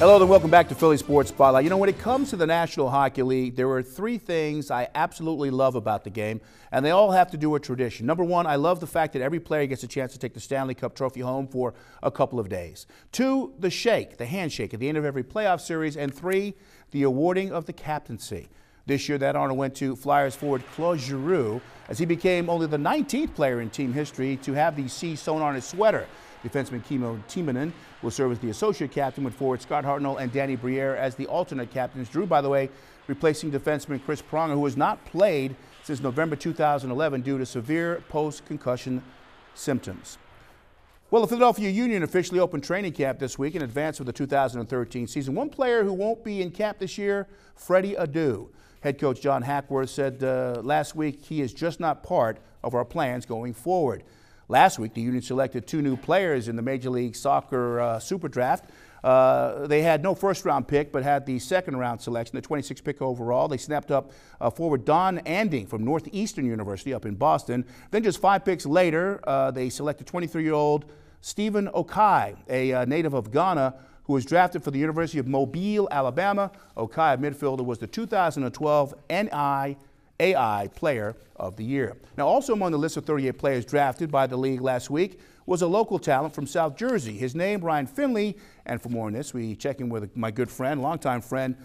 Hello and welcome back to Philly Sports Spotlight. You know, when it comes to the National Hockey League, there are three things I absolutely love about the game, and they all have to do with tradition. Number one, I love the fact that every player gets a chance to take the Stanley Cup trophy home for a couple of days. Two, the shake, the handshake at the end of every playoff series. And three, the awarding of the captaincy. This year, that honor went to Flyers forward Claude Giroux, as he became only the 19th player in team history to have the C sewn on his sweater. Defenseman Kimmo Timonen will serve as the associate captain, with forward Scott Hartnell and Danny Briere as the alternate captains. Drew, by the way, replacing defenseman Chris Pronger, who has not played since November 2011 due to severe post-concussion symptoms. Well, the Philadelphia Union officially opened training camp this week in advance of the 2013 season. One player who won't be in camp this year, Freddie Adu. Head coach John Hackworth said last week he is just not part of our plans going forward. Last week, the Union selected two new players in the Major League Soccer Super Draft. They had no first-round pick, but had the second-round selection, the 26th pick overall. They snapped up forward Don Anding from Northeastern University up in Boston. Then just 5 picks later, they selected 23-year-old Stephen Okai, a native of Ghana, who was drafted for the University of Mobile, Alabama. Okai, a midfielder, was the 2012 NIAI Player of the Year. Now, also among the list of 38 players drafted by the league last week was a local talent from South Jersey. His name, Ryan Finley. And for more on this, we check in with my good friend, longtime friend,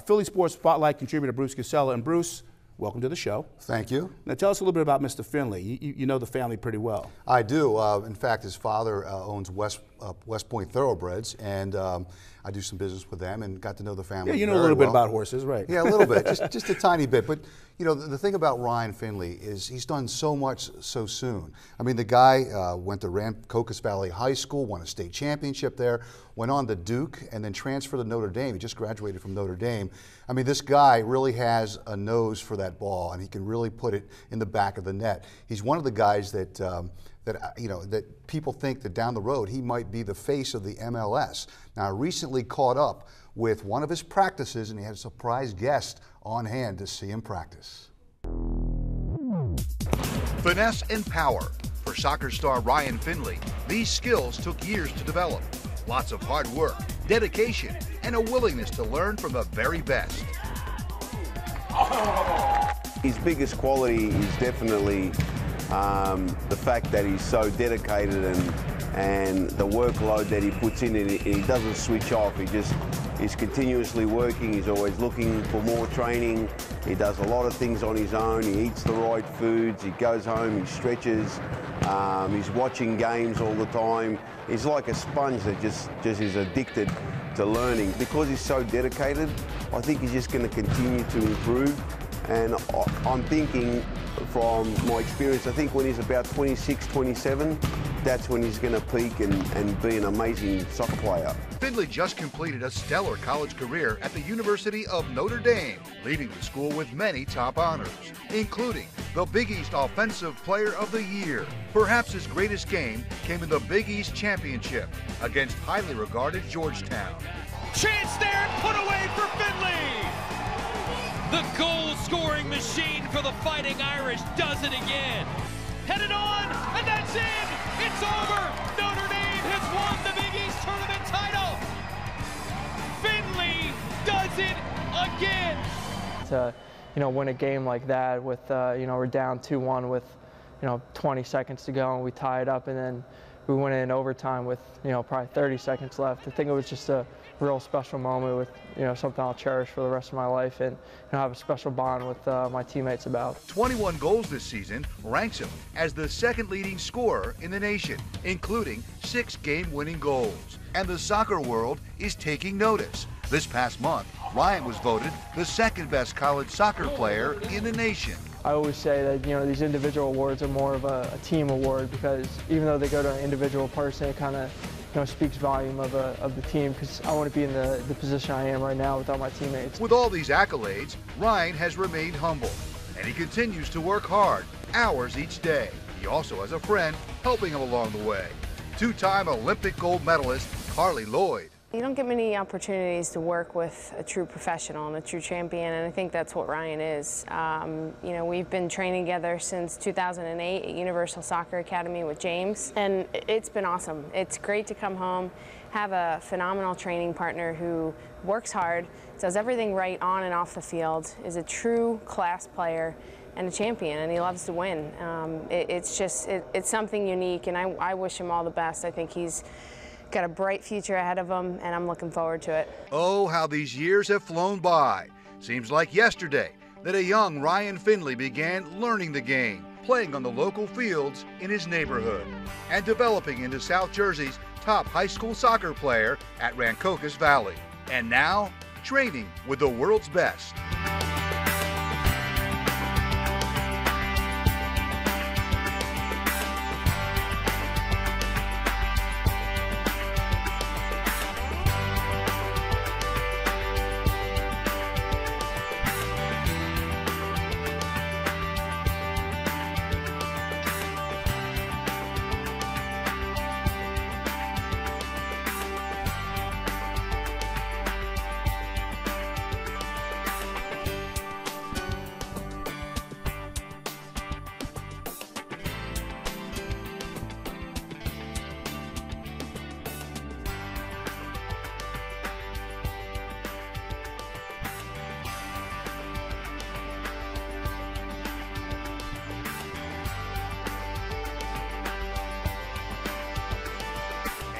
Philly Sports Spotlight contributor Bruce Casella. And Bruce, welcome to the show. Thank you. Now, tell us a little bit about Mr. Finley. You know the family pretty well. I do. In fact, his father owns West Point Thoroughbreds, and I do some business with them and got to know the family. Yeah, you know a little bit about horses, right? Yeah, a little bit, just a tiny bit. But you know, the thing about Ryan Finley is he's done so much so soon. I mean, the guy went to Rancocas Valley High School, won a state championship there, went on to Duke, and then transferred to Notre Dame. He just graduated from Notre Dame. I mean, this guy really has a nose for that ball, and he can really put it in the back of the net. He's one of the guys that that people think that down the road he might be the face of the MLS. Now, I recently caught up with one of his practices, and he had a surprise guest on hand to see him practice. Finesse and power. For soccer star Ryan Finley, these skills took years to develop. Lots of hard work, dedication, and a willingness to learn from the very best. His biggest quality is definitely the fact that he's so dedicated and the workload that he puts in, and he doesn't switch off. He's continuously working. He's always looking for more training. He does a lot of things on his own. He eats the right foods. He goes home. He stretches. He's watching games all the time. He's like a sponge that just is addicted to learning. Because he's so dedicated, I think he's just going to continue to improve. And I'm thinking, from my experience, I think when he's about 26, 27, that's when he's going to peak and be an amazing soccer player. Finley just completed a stellar college career at the University of Notre Dame, leaving the school with many top honors, including the Big East Offensive Player of the Year. Perhaps his greatest game came in the Big East Championship against highly regarded Georgetown. Chance there and put away for Finley! The goal-scoring machine for the Fighting Irish does it again. Headed on, and that's in! It's over! Notre Dame has won the Big East Tournament title! Finley does it again! To, win a game like that with, we're down 2-1 with, 20 seconds to go, and we tie it up, and then we went in overtime with, probably 30 seconds left. I think it was just a real special moment with, something I'll cherish for the rest of my life, and have a special bond with my teammates about. 21 goals this season ranks him as the second leading scorer in the nation, including 6 game-winning goals. And the soccer world is taking notice. This past month, Ryan was voted the second best college soccer player in the nation. I always say that, these individual awards are more of a team award, because even though they go to an individual person, it kind of speaks volume of the team, because I want to be in the position I am right now without my teammates. With all these accolades, Ryan has remained humble, and he continues to work hard, hours each day. He also has a friend helping him along the way. 2-time Olympic gold medalist Carly Lloyd. You don't get many opportunities to work with a true professional and a true champion, and I think that's what Ryan is. You know, we've been training together since 2008 at Universal Soccer Academy with James, and it's been awesome. It's great to come home, have a phenomenal training partner who works hard, does everything right on and off the field, is a true class player and a champion, and he loves to win. It's something unique, and I wish him all the best. I think he's got a bright future ahead of him, and I'm looking forward to it. Oh, how these years have flown by. Seems like yesterday that a young Ryan Finley began learning the game, playing on the local fields in his neighborhood, and developing into South Jersey's top high school soccer player at Rancocas Valley. And now, training with the world's best.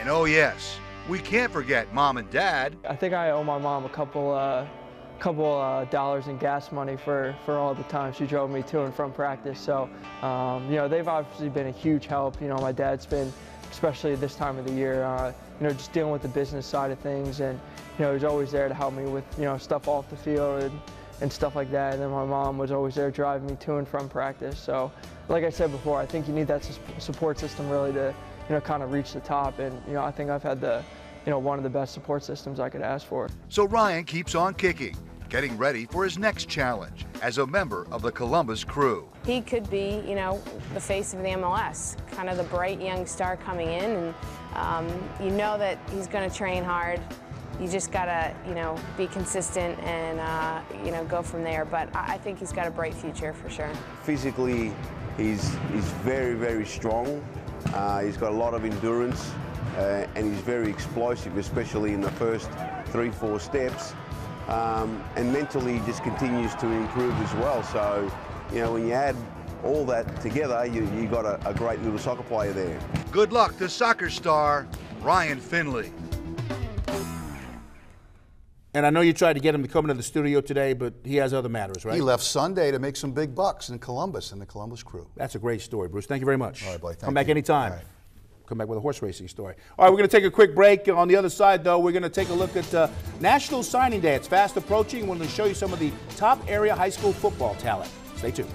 And oh yes, we can't forget Mom and Dad. I think I owe my mom a couple dollars in gas money for all the time she drove me to and from practice. So, you know, they've obviously been a huge help. You know, my dad's been, especially this time of the year, you know, just dealing with the business side of things, and you know, he's always there to help me with, you know, stuff off the field and stuff like that. And then my mom was always there driving me to and from practice. So, like I said before, I think you need that support system really to, you know, kind of reach the top. And you know, I think I've had the, you know, one of the best support systems I could ask for. So Ryan keeps on kicking, getting ready for his next challenge as a member of the Columbus Crew. He could be, you know, the face of the MLS, kind of the bright young star coming in, and you know that he's going to train hard. You just gotta, you know, be consistent and, you know, go from there. But I think he's got a bright future for sure. Physically, he's very, very strong. He's got a lot of endurance, and he's very explosive, especially in the first 3-4 steps. And mentally, he just continues to improve as well. So, you know, when you add all that together, you got a great little soccer player there. Good luck to soccer star Ryan Finley. And I know you tried to get him to come into the studio today, but he has other matters, right? He left Sunday to make some big bucks in Columbus, in the Columbus Crew. That's a great story, Bruce. Thank you very much. All right, Blake. Come back you. anytime. All right. Come back with a horse racing story. All right, we're going to take a quick break. On the other side, though, we're going to take a look at National Signing Day. It's fast approaching. We're going to show you some of the top area high school football talent. Stay tuned.